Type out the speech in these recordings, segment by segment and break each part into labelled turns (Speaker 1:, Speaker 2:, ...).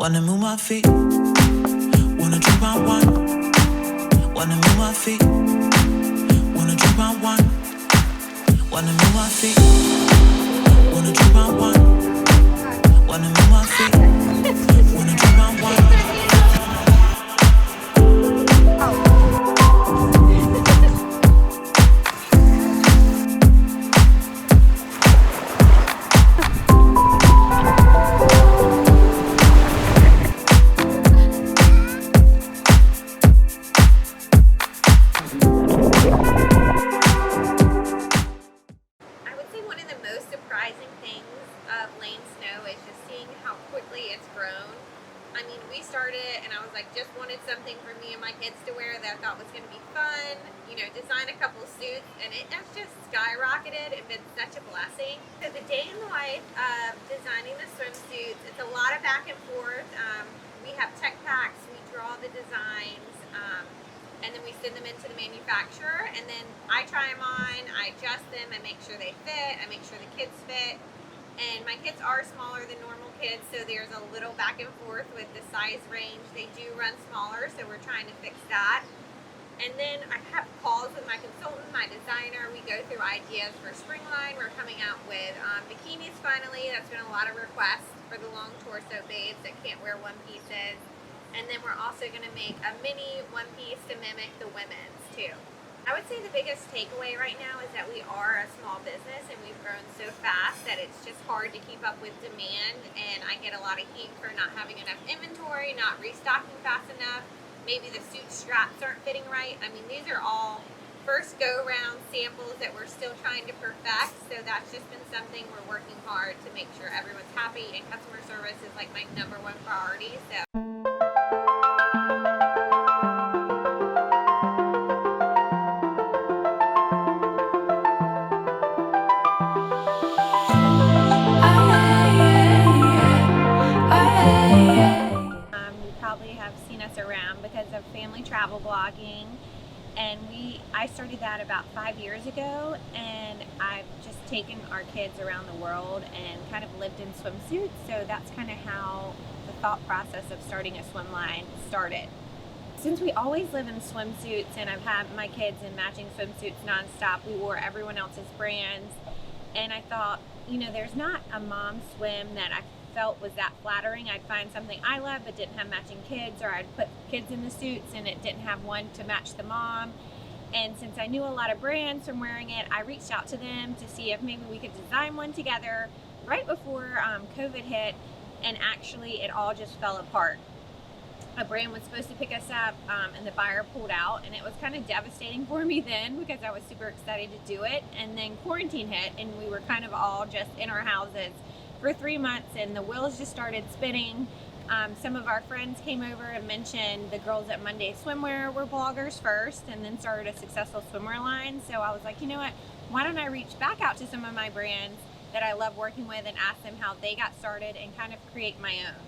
Speaker 1: Wanna move my feet, wanna drink my wine. Wanna move my feet, wanna drink my wine. Wanna move my feet, wanna drink my wine. Wanna move my feet, wanna drink my wine.
Speaker 2: I mean, we started and I was like, just wanted something for me and my kids to wear that I thought was going to be fun, you know, design a couple suits, and it has just skyrocketed and been such a blessing. So the day in the life of designing the swimsuits, it's a lot of back and forth. We have tech packs, we draw the designs, and then we send them into the manufacturer, and then I try them on, I adjust them, I make sure they fit, I make sure the kids fit. And my kids are smaller than normal kids, so there's a little back and forth with the size range. They do run smaller, so we're trying to fix that. And then I have calls with my consultant, my designer. We go through ideas for spring line. We're coming out with bikinis finally. That's been a lot of requests for the long torso babes that can't wear one pieces. And then we're also going to make a mini one piece to mimic the women's too. I would say the biggest takeaway right now is that we are a small business and we've grown so fast that it's just hard to keep up with demand, and I get a lot of heat for not having enough inventory, not restocking fast enough. Maybe the suit straps aren't fitting right. I mean, these are all first go-round samples that we're still trying to perfect, so that's just been something we're working hard to make sure everyone's happy, and customer service is like my #1 priority. So. Probably have seen us around because of family travel blogging, and I started that about 5 years ago, and I've just taken our kids around the world and kind of lived in swimsuits, so that's kind of how the thought process of starting a swim line started. Since we always live in swimsuits and I've had my kids in matching swimsuits nonstop, we wore everyone else's brands, and I thought, you know, there's not a mom swim that I felt was that flattering. I'd find something I love but didn't have matching kids, or I'd put kids in the suits and it didn't have one to match the mom. And since I knew a lot of brands from wearing it, I reached out to them to see if maybe we could design one together right before COVID hit, and actually it all just fell apart. A brand was supposed to pick us up and the buyer pulled out, and it was kind of devastating for me then because I was super excited to do it. And then quarantine hit and we were kind of all just in our houses for 3 months, and the wheels just started spinning. Some of our friends came over and mentioned the girls at Monday Swimwear were bloggers first and then started a successful swimwear line. So I was like, you know what, why don't I reach back out to some of my brands that I love working with and ask them how they got started and kind of create my own.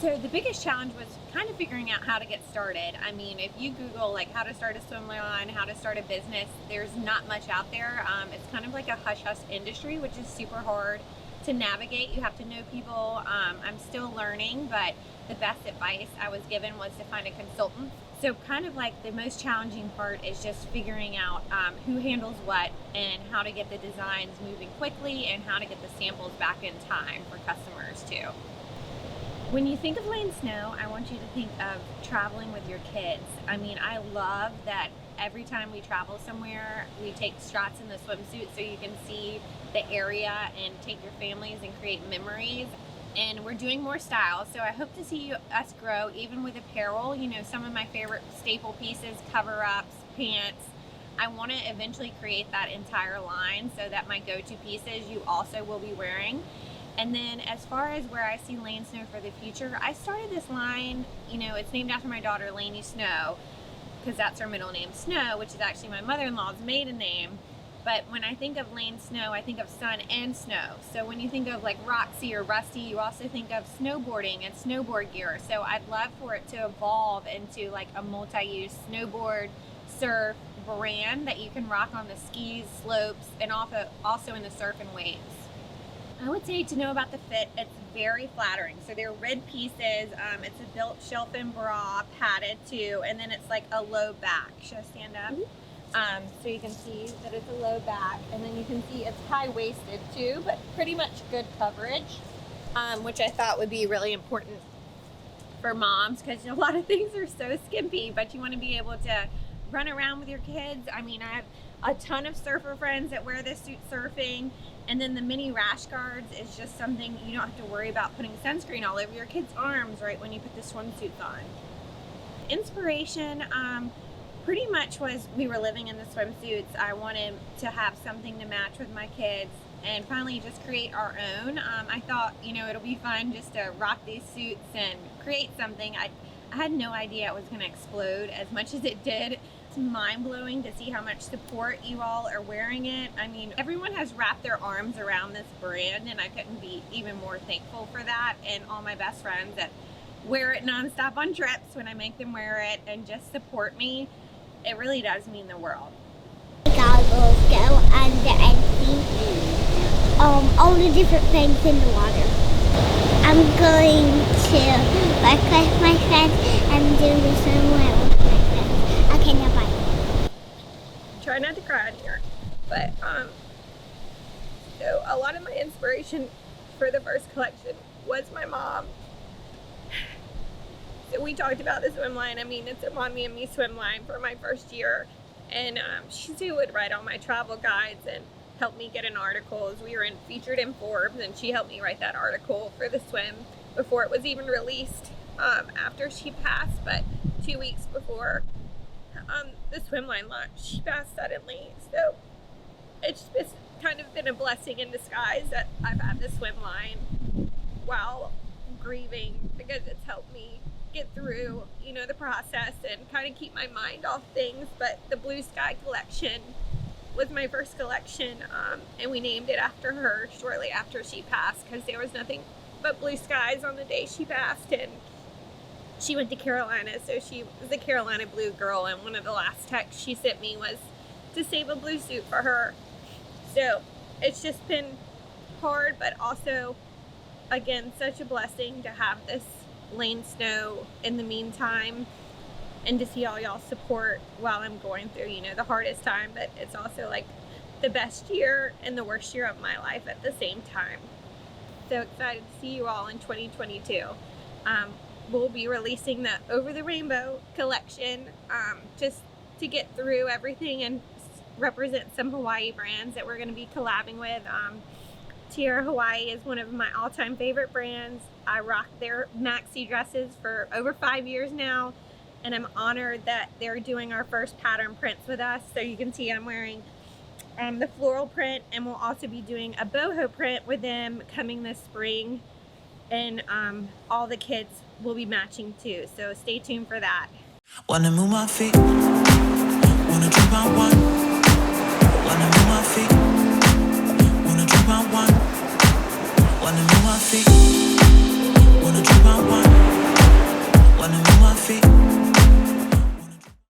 Speaker 2: So the biggest challenge was kind of figuring out how to get started. I mean, if you Google like how to start a swim line, how to start a business, there's not much out there. It's kind of like a hush-hush industry, which is super hard to navigate. You have to know people. I'm still learning, but the best advice I was given was to find a consultant. So kind of like the most challenging part is just figuring out who handles what and how to get the designs moving quickly and how to get the samples back in time for customers too. When you think of LainSnow, I want you to think of traveling with your kids. I mean, I love that every time we travel somewhere, we take shots in the swimsuit so you can see the area and take your families and create memories. And we're doing more styles, so I hope to see us grow even with apparel. You know, some of my favorite staple pieces, cover-ups, pants. I want to eventually create that entire line so that my go-to pieces you also will be wearing. And then as far as where I see LainSnow for the future, I started this line, you know, it's named after my daughter, LainSnow, because that's her middle name, Snow, which is actually my mother-in-law's maiden name. But when I think of LainSnow, I think of sun and snow. So when you think of like Roxy or Rusty, you also think of snowboarding and snowboard gear. So I'd love for it to evolve into like a multi-use snowboard, surf brand that you can rock on the skis, slopes, and also in the surf and waves. I would say to know about the fit, it's very flattering. So they're rid pieces. It's a built shelf and bra, padded too, and then it's like a low back. Should I stand up? So you can see that it's a low back, and then you can see it's high-waisted too, but pretty much good coverage, which I thought would be really important for moms, because a lot of things are so skimpy, but you want to be able to run around with your kids. I mean, I have a ton of surfer friends that wear this suit surfing, and then the mini rash guards is just something you don't have to worry about putting sunscreen all over your kids' arms right when you put the swimsuits on. Inspiration pretty much was we were living in the swimsuits. I wanted to have something to match with my kids and finally just create our own. I thought, it'll be fun just to rock these suits and create something. I had no idea it was going to explode as much as it did. It's mind-blowing to see how much support you all are wearing it. I mean, everyone has wrapped their arms around this brand, and I couldn't be even more thankful for that. And all my best friends that wear it nonstop on trips when I make them wear it and just support me. It really does mean the world.
Speaker 3: Goggles go under and see all the different things in the water. I'm going to work with my friends and do the swimwear with my friends. Okay, now bye.
Speaker 2: Try not to cry in here, but so a lot of my inspiration for the first collection was my mom. So we talked about the swim line. I mean, it's a Mommy and Me swim line for my first year, and she's who would write all my travel guides and help me get in articles. We were featured in Forbes, and she helped me write that article for the swim before it was even released after she passed. But 2 weeks before the swim line launched, she passed suddenly. So it's just kind of been a blessing in disguise that I've had the swim line while grieving, because it's helped me get through, the process and kind of keep my mind off things. But the Blue Sky collection was my first collection, and we named it after her shortly after she passed, because there was nothing but blue skies on the day she passed. And she went to Carolina, so she was a Carolina blue girl, and one of the last texts she sent me was to save a blue suit for her. So it's just been hard, but also, again, such a blessing to have this LainSnow in the meantime, and to see all y'all support while I'm going through, the hardest time. But it's also like the best year and the worst year of my life at the same time. So excited to see you all in 2022. We'll be releasing the Over the Rainbow collection, just to get through everything and represent some Hawaii brands that we're going to be collabing with. Tierra Hawaii is one of my all-time favorite brands. I rock their maxi dresses for over 5 years now, and I'm honored that they're doing our first pattern prints with us. So you can see I'm wearing the floral print, and we'll also be doing a boho print with them coming this spring, and all the kids will be matching too, so stay tuned for that.
Speaker 1: Wanna move my feet, wanna drink my wine. Wanna move my feet, wanna drink my wine. Wanna move my feet, wanna drink my wine. Wanna move my feet.